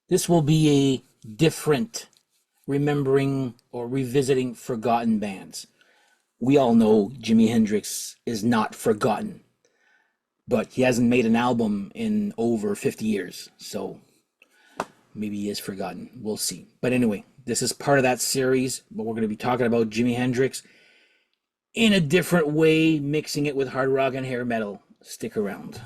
This will be a different remembering or revisiting forgotten bands. We all know Jimi Hendrix is not forgotten, but he hasn't made an album in over 50 years, so maybe he is forgotten. We'll see. But anyway, this is part of that series, but we're going to be talking about Jimi Hendrix in a different way, mixing it with hard rock and hair metal. Stick around.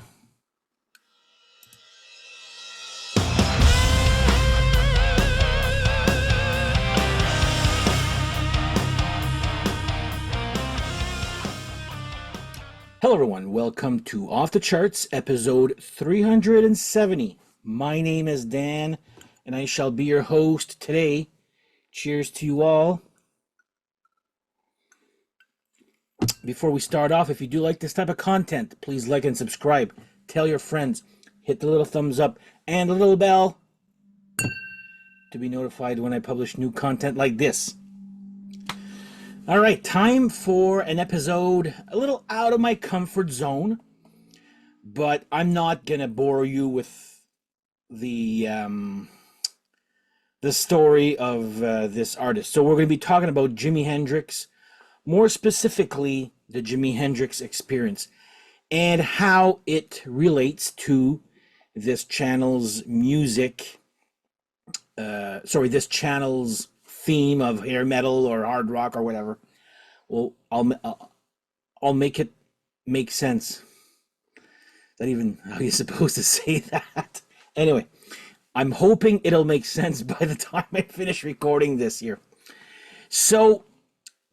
Hello, everyone. Welcome to Off the Charts, episode 370. My name is Dan, and I shall be your host today. Cheers to you all. Before we start off, if you do like this type of content, please like and subscribe. Tell your friends. Hit the little thumbs up and the little bell to be notified when I publish new content like this. All right, time for an episode a little out of my comfort zone, but I'm not gonna bore you with the story of this artist. So we're gonna be talking about Jimi Hendrix, more specifically the Jimi Hendrix Experience, and how it relates to this channel's music. This channel's theme of hair metal or hard rock or whatever. Well, I'll make it make sense. Is that even how you're supposed to say that? Anyway, I'm hoping it'll make sense by the time I finish recording this here. So,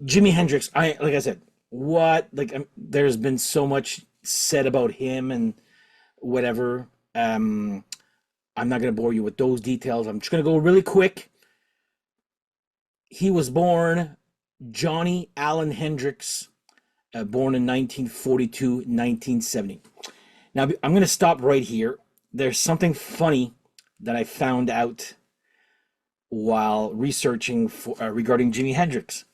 Jimi Hendrix, like I said, there's been so much said about him and whatever. I'm not gonna bore you with those details. I'm just gonna go really quick. He was born Johnny Allen Hendrix, born in 1942, 1970. Now, I'm going to stop right here. There's something funny that I found out while researching regarding Jimi Hendrix.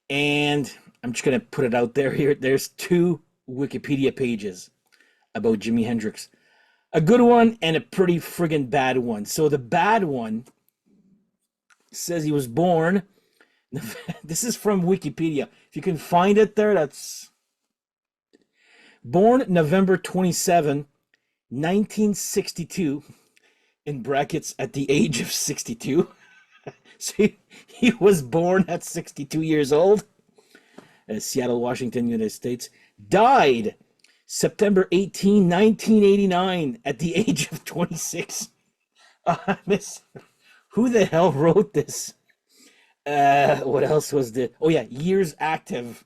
And I'm just going to put it out there here. There's two Wikipedia pages about Jimi Hendrix. A good one and a pretty friggin' bad one. So the bad one says he was born, this is from Wikipedia. If you can find it there, that's born November 27, 1962, in brackets at the age of 62. So he was born at 62 years old, Seattle, Washington, United States. Died September 18, 1989, at the age of 26. Who the hell wrote this? What else was the... Oh, yeah, years active,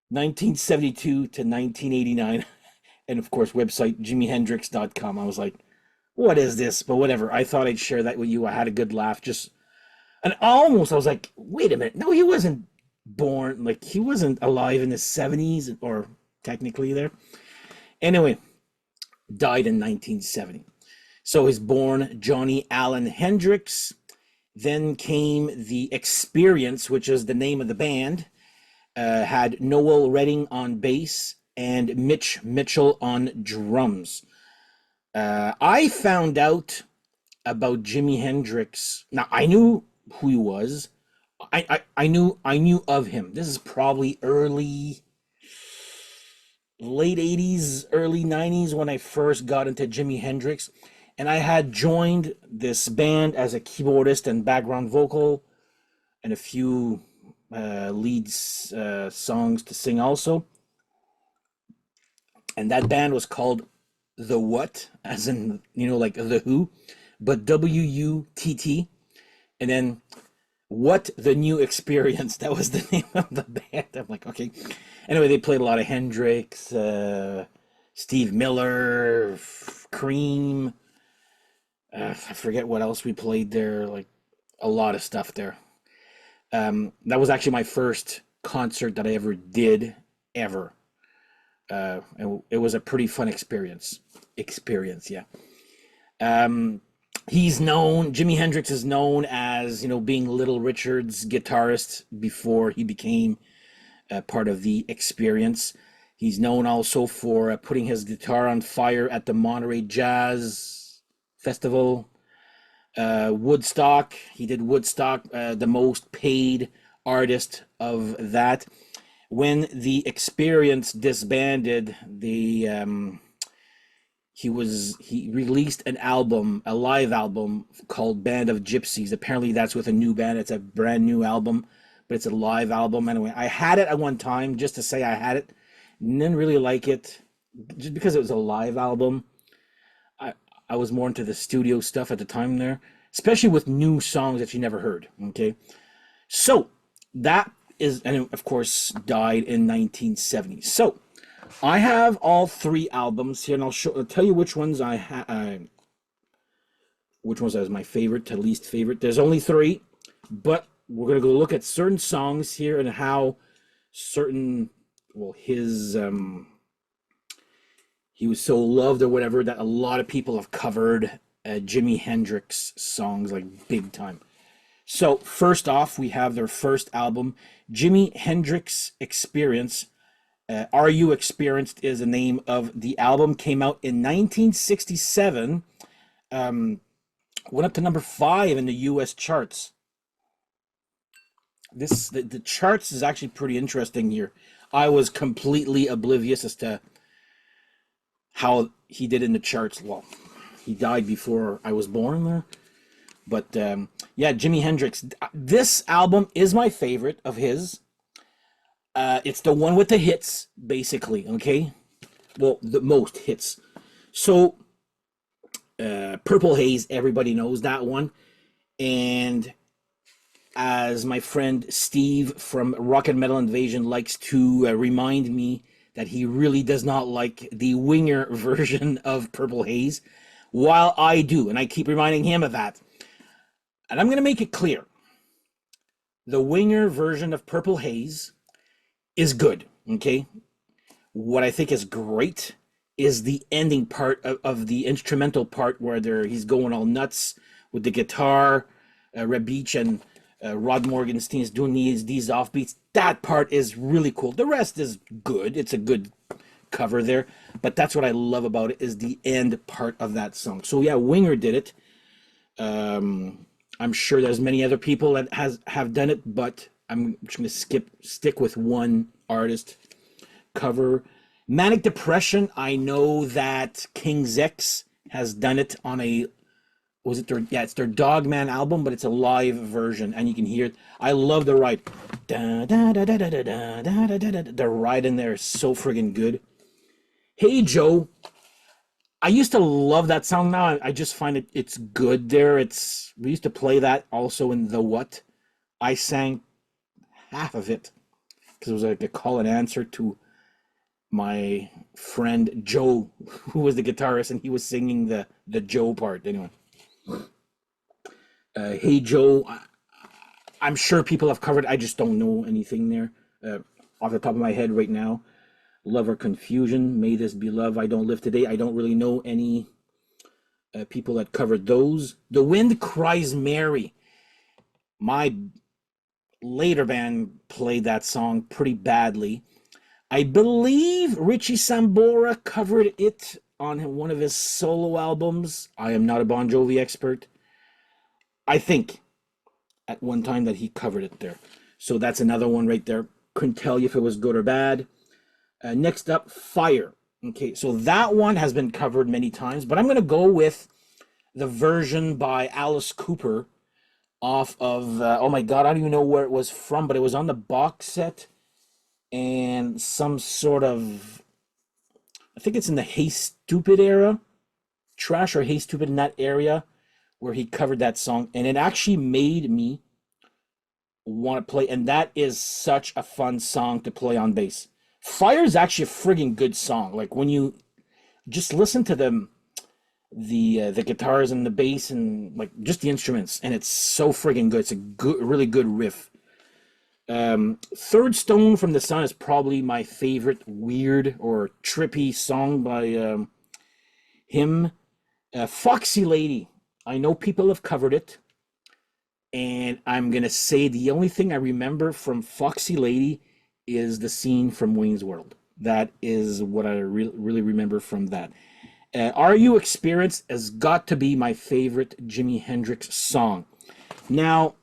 1972 to 1989. And, of course, website, JimiHendrix.com. I was like, what is this? But whatever. I thought I'd share that with you. I had a good laugh. And I was like, wait a minute. No, he wasn't born. Like, he wasn't alive in the 70s, or technically there. Anyway, died in 1970. So he's born Johnny Allen Hendrix. Then came the Experience, which is the name of the band. Had Noel Redding on bass and Mitch Mitchell on drums. I found out about Jimi Hendrix. Now, I knew who he was. I knew of him. This is probably late 80s, early 90s when I first got into Jimi Hendrix. And I had joined this band as a keyboardist and background vocal and a few songs to sing also. And that band was called The What, as in, like The Who, but WUTT. And then What the New Experience. That was the name of the band. I'm like, okay. Anyway, they played a lot of Hendrix, Steve Miller, Cream. I forget what else we played there, like a lot of stuff there. That was actually my first concert that I ever did, ever. It was a pretty fun experience, yeah. Jimi Hendrix is known as, being Little Richard's guitarist before he became part of the Experience. He's known also for putting his guitar on fire at the Monterey Jazz Festival. Woodstock. He did Woodstock, the most paid artist of that. When the Experience disbanded, he released an album, a live album called Band of Gypsies. Apparently, that's with a new band. It's a brand new album, but it's a live album anyway. I had it at one time just to say I had it. Didn't really like it, just because it was a live album. I I was more into the studio stuff at the time there, especially with new songs that you never heard. Okay, so that is, and of course, died in 1970. So I have all three albums here, and I'll tell you which ones which ones as my favorite to least favorite. There's only three, but we're gonna go look at certain songs here and how certain, well, his he was so loved or whatever that a lot of people have covered Jimi Hendrix songs like big time. So first off, we have their first album, Jimi Hendrix Experience. Are You Experienced is the name of the album. Came out in 1967. Um, Went up to number 5 in the U.S. charts. The charts is actually pretty interesting here. I was completely oblivious as to how he did in the charts. Well, he died before I was born there. But yeah, Jimi Hendrix. This album is my favorite of his. It's the one with the hits, basically. Okay, well, the most hits. So, Purple Haze, everybody knows that one. And as my friend Steve from Rock and Metal Invasion likes to remind me, that he really does not like the Winger version of Purple Haze, while I do, and I keep reminding him of that. And I'm going to make it clear. The Winger version of Purple Haze is good, okay? What I think is great is the ending part of the instrumental part where he's going all nuts with the guitar, Reb Beach and Rod Morgenstein's doing these offbeats. That part is really cool. The rest is good. It's a good cover there, but that's what I love about it, is the end part of that song. So yeah, Winger did it. I'm sure there's many other people that have done it, but I'm just going to stick with one artist cover. Manic Depression, I know that King's X has done it on a, was it their, yeah, it's their Dogman album, but it's a live version, and you can hear it. I love the ride. Da, da, da, da, da, da, da, da, da, da, da. The ride in there is so friggin' good. Hey Joe, I used to love that song. Now I just find it's good there. We used to play that also in The What. I sang half of it because it was like a call and answer to my friend Joe, who was the guitarist, and he was singing the Joe part. Anyway, Hey Joe, I'm sure people have covered. I just don't know anything there off the top of my head right now. Love or Confusion, May This Be Love, I Don't Live Today. I don't really know any people that covered those. The Wind Cries Mary. My later band played that song pretty badly. I believe Richie Sambora covered it on one of his solo albums. I am not a Bon Jovi expert. I think at one time that he covered it there. So that's another one right there. Couldn't tell you if it was good or bad. Next up, Fire. Okay, so that one has been covered many times, but I'm going to go with the version by Alice Cooper off of, oh my God, I don't even know where it was from, but it was on the box set, and some sort of, I think it's in the Hey Stupid era, Trash or Hey Stupid, in that area where he covered that song, and it actually made me want to play, and that is such a fun song to play on bass. Fire is actually a friggin' good song. Like when you just listen to the guitars and the bass and like just the instruments, and it's so friggin' good. It's a really good riff. Third Stone from the Sun is probably my favorite weird or trippy song by him. Foxy Lady. I know people have covered it, and I'm gonna say the only thing I remember from Foxy Lady is the scene from Wayne's World. That is what I really remember from that. Are You Experienced has got to be my favorite Jimi Hendrix song. Now,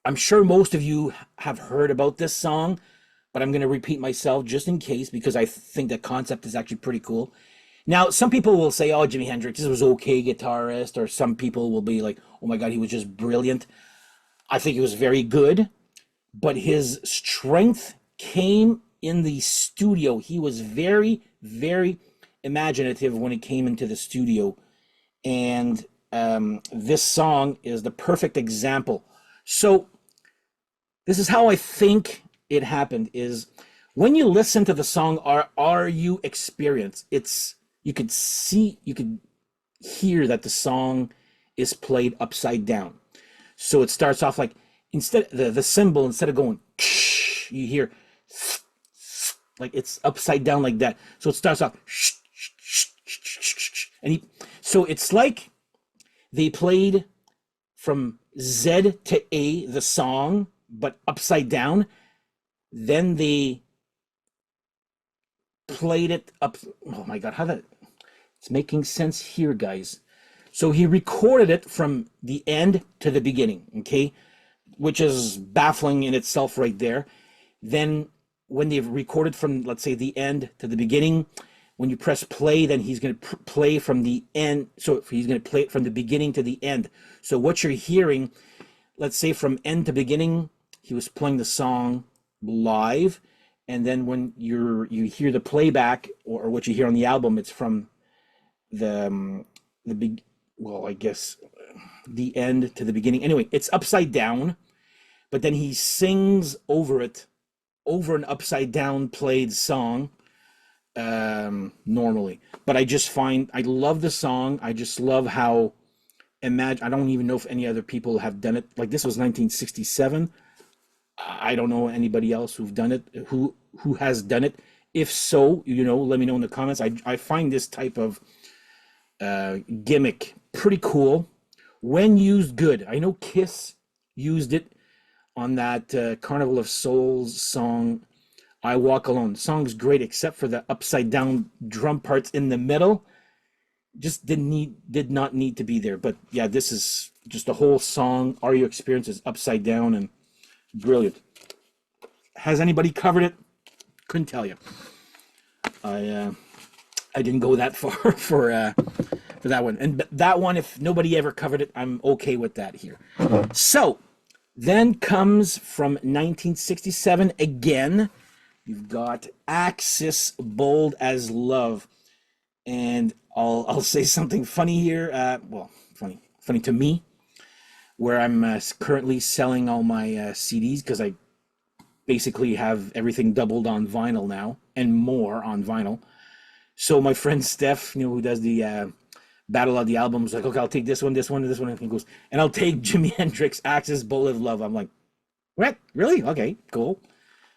I'm sure most of you have heard about this song, but I'm going to repeat myself just in case because I think the concept is actually pretty cool. Now, some people will say, oh, Jimi Hendrix, this was okay guitarist, or some people will be like, oh my God, he was just brilliant. I think he was very good, but his strength came in the studio. He was very, very imaginative when it came into the studio. And this song is the perfect example. So this is how I think it happened is when you listen to the song Are You Experienced, you could hear that the song is played upside down. So it starts off like instead the cymbal, instead of going you hear like it's upside down like that. So it starts off so it's like they played from Z to A the song, but upside down. Then they played it up. Oh my God, it's making sense here, guys. So he recorded it from the end to the beginning, okay? Which is baffling in itself right there. Then when they've recorded from, let's say, the end to the beginning, when you press play, then he's going to play from the end. So he's going to play it from the beginning to the end. So what you're hearing, let's say from end to beginning, he was playing the song live. And then when you hear the playback or what you hear on the album, it's from the big, well, I guess the end to the beginning. Anyway, it's upside down, but then he sings over it, over an upside down played song normally. But I love the song. I just love how I don't even know if any other people have done it. Like this was 1967. I don't know anybody else who has done it. If so, let me know in the comments. I find this type of gimmick pretty cool when used good. I know Kiss used it on that Carnival of Souls song, I Walk Alone. The song's great except for the upside down drum parts in the middle. Just did not need to be there. But yeah, this is just the whole song. Are You Experienced is upside down and brilliant. Has anybody covered it? Couldn't tell you. I didn't go that far for that one. And that one, if nobody ever covered it, I'm okay with that here. So then comes from 1967 again. You've got Axis, Bold as Love. And I'll say something funny here. Well, funny to me, where I'm currently selling all my CDs because I basically have everything doubled on vinyl now and more on vinyl. So my friend Steph, who does the battle of the albums, like, okay, I'll take this one, this one, this one, and he goes, and I'll take Jimi Hendrix, Axis, Bold as Love. I'm like, what? Really? Okay, cool.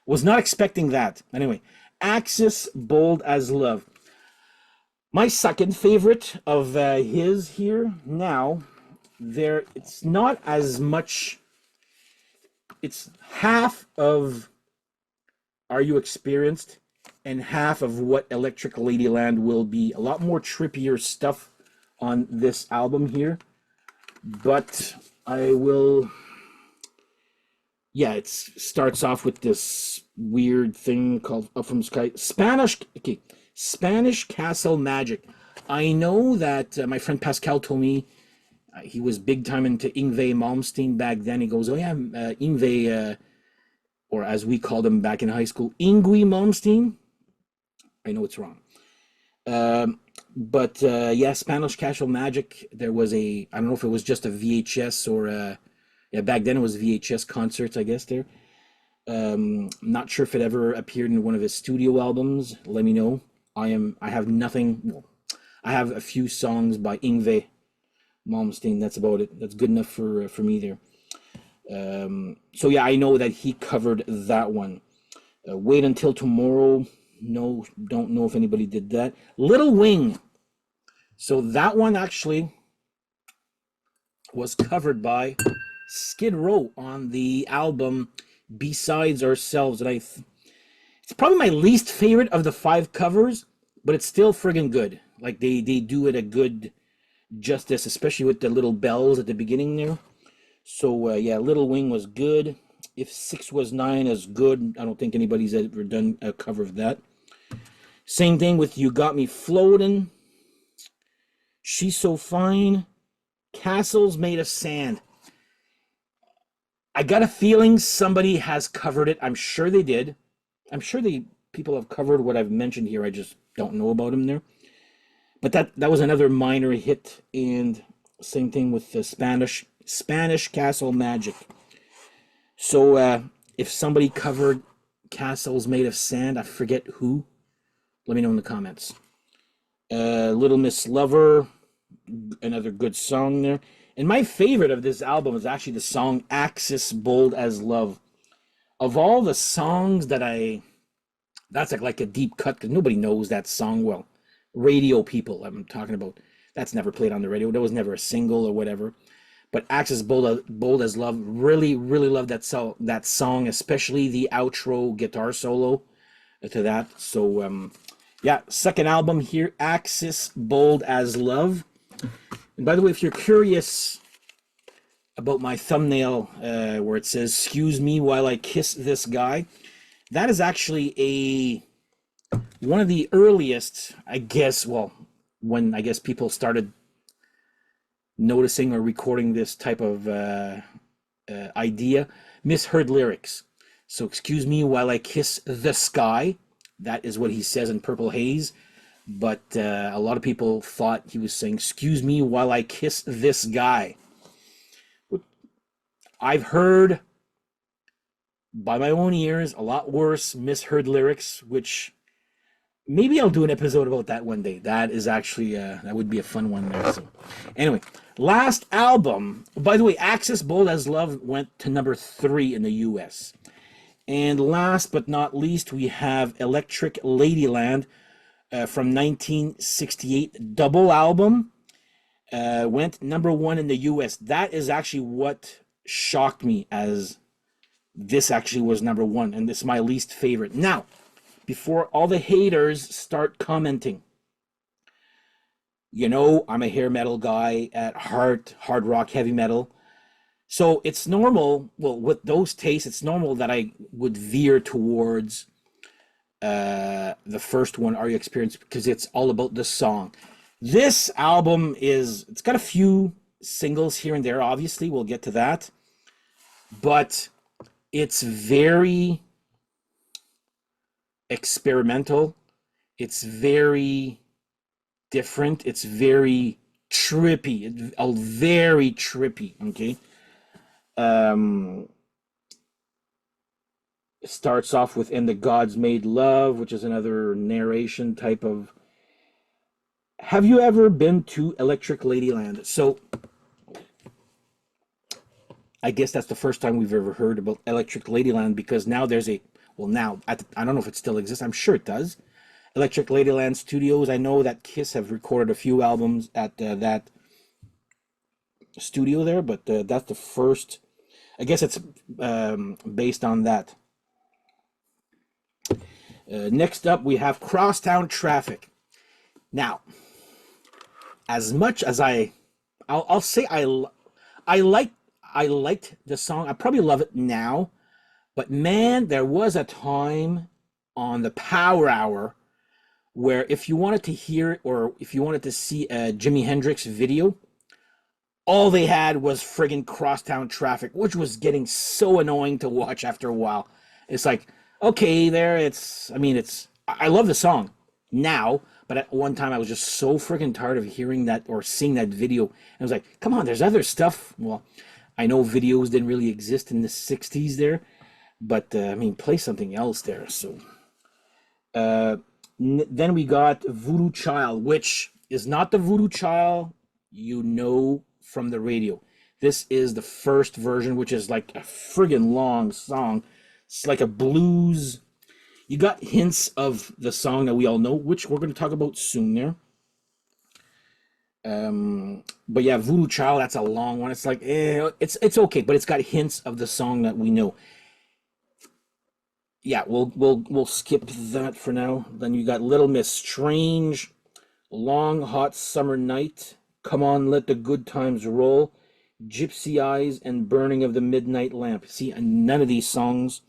Was not expecting that. Anyway, Axis, Bold as Love. My second favorite of his here now, it's not as much, it's half of Are You Experienced and half of what Electric Ladyland will be. A lot more trippier stuff on this album here. But I will, yeah, it starts off with this weird thing called Up from the Sky. Spanish Castle Magic. I know that my friend Pascal told me he was big time into Yngwie Malmsteen back then. He goes, oh yeah, Yngwie, or as we called him back in high school, Yngwie Malmsteen. I know it's wrong. But yeah, Spanish Castle Magic. There was I don't know if it was just a VHS or yeah, back then it was VHS concerts, I guess there. Not sure if it ever appeared in one of his studio albums. Let me know. I have nothing. Well, I have a few songs by Yngwie Malmsteen. That's about it. That's good enough for me there. So yeah, I know that he covered that one. Wait Until Tomorrow. No, don't know if anybody did that. Little Wing. So that one actually was covered by Skid Row on the album Besides Ourselves. And it's probably my least favorite of the 5 covers, but it's still friggin' good. Like they do it a good justice, especially with the little bells at the beginning there. So yeah, Little Wing was good. If 6 Was 9 is good, I don't think anybody's ever done a cover of that. Same thing with You Got Me Floating, She's So Fine, Castles Made of Sand. I got a feeling somebody has covered it. I'm sure they did. I'm sure people have covered what I've mentioned here. I just don't know about them there. But that was another minor hit, and same thing with the Spanish Castle Magic. So if somebody covered Castles Made of Sand, I forget who. Let me know in the comments. Little Miss Lover, another good song there. And my favorite of this album is actually the song Axis Bold as Love. Of all the songs that's like a deep cut, because nobody knows that song well. Radio people I'm talking about. That's never played on the radio. That was never a single or whatever. But Axis Bold as Love, really, really love that song, especially the outro guitar solo to that. So, yeah, second album here, Axis Bold as Love. And by the way, if you're curious about my thumbnail where it says, "Excuse me while I kiss this guy," that is actually one of the earliest, I guess, well, when I guess people started noticing or recording this type of idea, misheard lyrics. So, "Excuse me while I kiss the sky," that is what he says in Purple Haze. But a lot of people thought he was saying, "Excuse me while I kiss this guy." I've heard by my own ears a lot worse misheard lyrics, which maybe I'll do an episode about that one day. That is actually, that would be a fun one there. So, anyway, last album. By the way, Axis Bold as Love went to number 3 in the US. And last but not least, we have Electric Ladyland from 1968, double album. Went number 1 in the US. That is actually what shocked me, as this actually was number 1, and this is my least favorite. Now, before all the haters start commenting, I'm a hair metal guy at heart, hard rock, heavy metal. So it's normal, well, with those tastes, it's normal that I would veer towards the first one, Are You Experienced, because it's all about the song. This album it's got a few singles here and there, obviously, we'll get to that. But it's very experimental. It's very different. It's very trippy. Very trippy, okay? It starts off with "In the Gods Made Love," which is another narration type of... Have you ever been to Electric Ladyland? So I guess that's the first time we've ever heard about Electric Ladyland, because now there's I don't know if it still exists. I'm sure it does. Electric Ladyland Studios. I know that Kiss have recorded a few albums at that studio there, but that's the first. I guess it's based on that. Next up, we have Crosstown Traffic. Now, as much as I'll say I liked the song. I probably love it now, but man, there was a time on the Power Hour where if you wanted to hear or if you wanted to see a Jimi Hendrix video, all they had was friggin' Crosstown Traffic, which was getting so annoying to watch after a while. It's like, okay, I love the song now, but at one time I was just so friggin' tired of hearing that or seeing that video. And I was like, come on, there's other stuff. Well, I know videos didn't really exist in the 60s there, but play something else there. So then we got Voodoo Child, which is not the Voodoo Child from the radio. This is the first version, which is like a friggin' long song. It's like a blues. You got hints of the song that we all know, which we're going to talk about soon there. But yeah, Voodoo Child, that's a long one. It's like, it's okay, but it's got hints of the song that we know. Yeah, we'll skip that for now. Then you got Little Miss Strange, Long hot summer night, come on, let the good times roll, Gypsy Eyes and Burning of the Midnight Lamp. See, none of these songs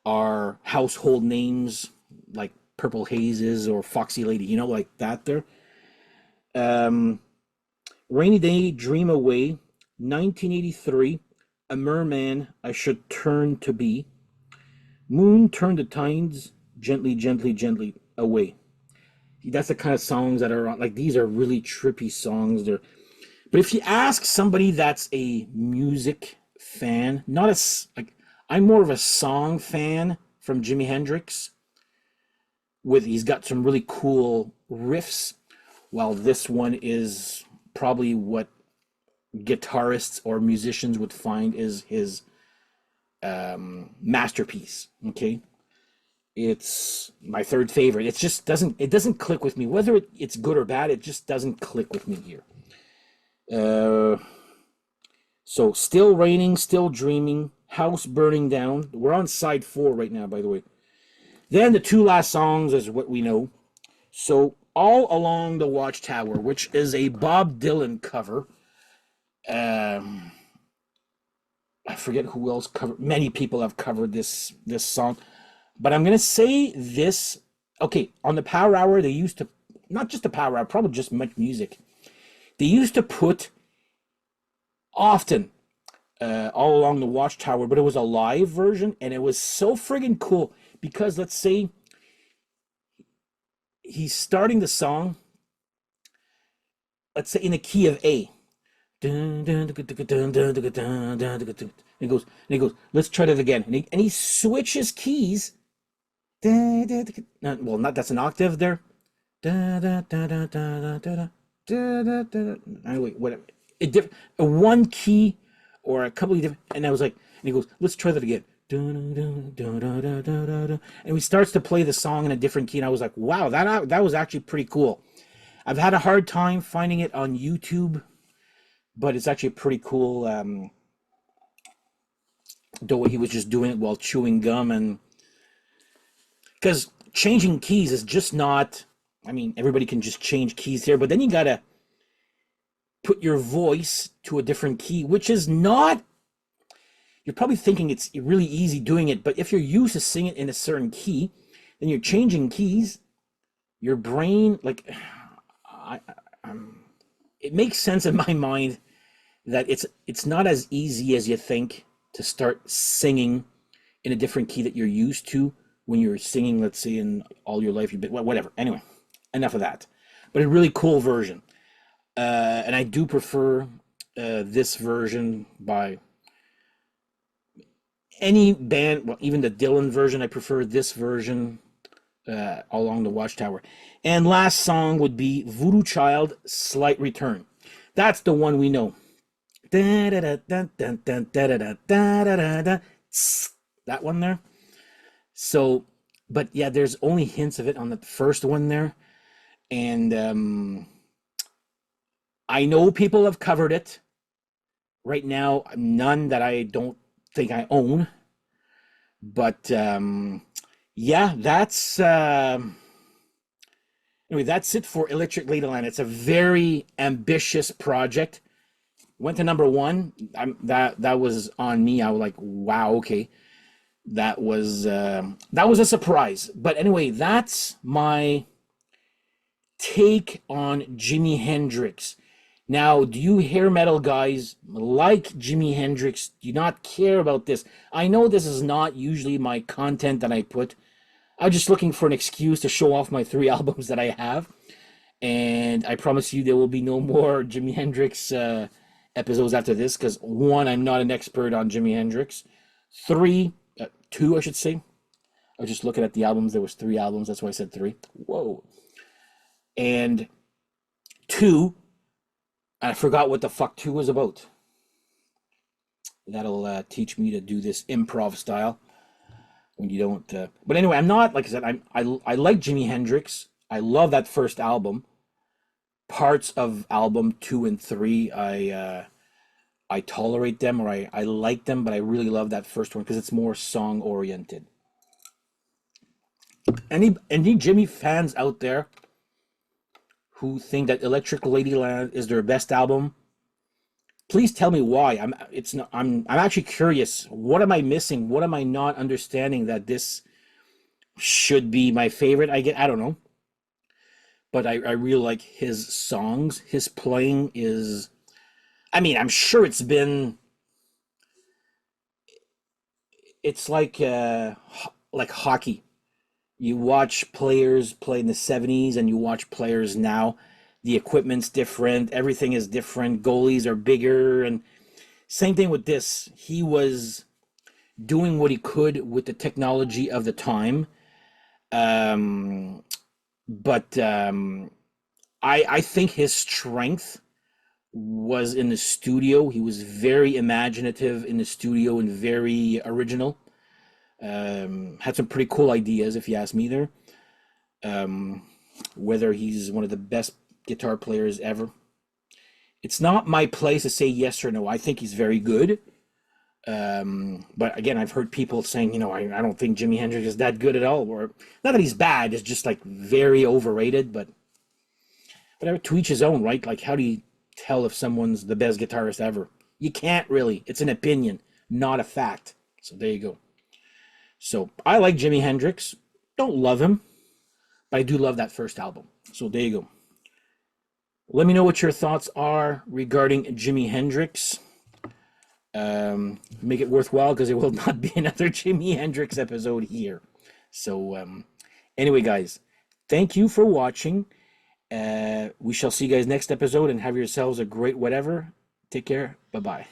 are household names like Purple Hazes or Foxy Lady, like that there. Um, Rainy Day, Dream Away, 1983, A Merman I Should Turn to Be, Moon Turn the Tides, Gently, Gently, Gently Away. That's the kind of songs that are on, like, these are really trippy songs. But if you ask somebody that's a music fan, not as, like, I'm more of a song fan from Jimi Hendrix. He's got some really cool riffs, while this one is probably what guitarists or musicians would find is his masterpiece. Okay, it's my third favorite. It doesn't click with me, whether it's good or bad. It just doesn't click with me here. So Still Raining, Still Dreaming, House Burning Down. We're on side 4 right now, by the way. Then the two last songs is what we know. So All Along the Watchtower, which is a Bob Dylan cover. I forget who else covered. Many people have covered this song, but I'm gonna say this. Okay, on the Power Hour, they used to, not just the Power Hour, probably just Much Music. They used to put often All Along the Watchtower, but it was a live version, and it was so friggin' cool because, let's say he's starting the song, let's say in the key of A. And he goes, let's try that again. And he switches keys. Well, not that's an octave there. Anyway, whatever. One key or a couple of different. And I was like, and he goes, let's try that again. And he starts to play the song in a different key. And I was like, wow, that was actually pretty cool. I've had a hard time finding it on YouTube, but it's actually pretty cool. The way he was just doing it while chewing gum, and because changing keys is just not. I mean, everybody can just change keys here, but then you gotta put your voice to a different key, which is not. You're probably thinking it's really easy doing it, but if you're used to singing it in a certain key, then you're changing keys. Your brain, like, it makes sense in my mind that it's not as easy as you think to start singing in a different key that you're used to when you're singing, let's say, in all your life, you've been, whatever. Anyway, enough of that. But a really cool version. And I do prefer this version by any band, well, even the Dylan version. I prefer this version, All Along the Watchtower. And last song would be Voodoo Child, Slight Return. That's the one we know. That one there. So, but yeah, there's only hints of it on the first one there. And I know people have covered it. Right now, none that I don't think I own. But yeah, that's anyway, that's it for Electric Ladyland. It's a very ambitious project. Went to number 1. That was on me. I was like, wow, okay. That was a surprise. But anyway, that's my take on Jimi Hendrix. Now, do you hair metal guys like Jimi Hendrix? Do you not care about this? I know this is not usually my content that I put. I'm just looking for an excuse to show off my 3 albums that I have. And I promise you there will be no more Jimi Hendrix episodes after this, because 1, I'm not an expert on Jimi Hendrix. 2, I should say. I was just looking at the albums. There was 3 albums. That's why I said 3. Whoa. And 2, I forgot what the fuck 2 was about. That'll teach me to do this improv style when you don't. But anyway, I'm not, like I said, I like Jimi Hendrix. I love that first album. Parts of album 2 and 3, I tolerate them, or I like them, but I really love that first one because it's more song oriented. Any Jimmy fans out there who think that Electric Ladyland is their best album. Please tell me why. I'm actually curious. What am I missing? What am I not understanding that this should be my favorite? I don't know. But I really like his songs. His playing is, I mean, I'm sure it's like hockey. You watch players play in the 70s and you watch players now. The equipment's different, everything is different, goalies are bigger, and same thing with this. He was doing what he could with the technology of the time. Um, but I think his strength was in the studio. He was very imaginative in the studio and very original. Had some pretty cool ideas, if you ask me there. Um, whether he's one of the best guitar players ever, it's not my place to say yes or no. I think he's very good. But again, I've heard people saying, I don't think Jimi Hendrix is that good at all, or not that he's bad, it's just like very overrated, but whatever, to each his own, right? Like, how do you tell if someone's the best guitarist ever? You can't really. It's an opinion, not a fact. So there you go. So I like Jimi Hendrix. Don't love him, but I do love that first album. So there you go. Let me know what your thoughts are regarding Jimi Hendrix. Make it worthwhile, because there will not be another Jimi Hendrix episode here. So anyway, guys, thank you for watching. We shall see you guys next episode, and have yourselves a great whatever. Take care. Bye-bye.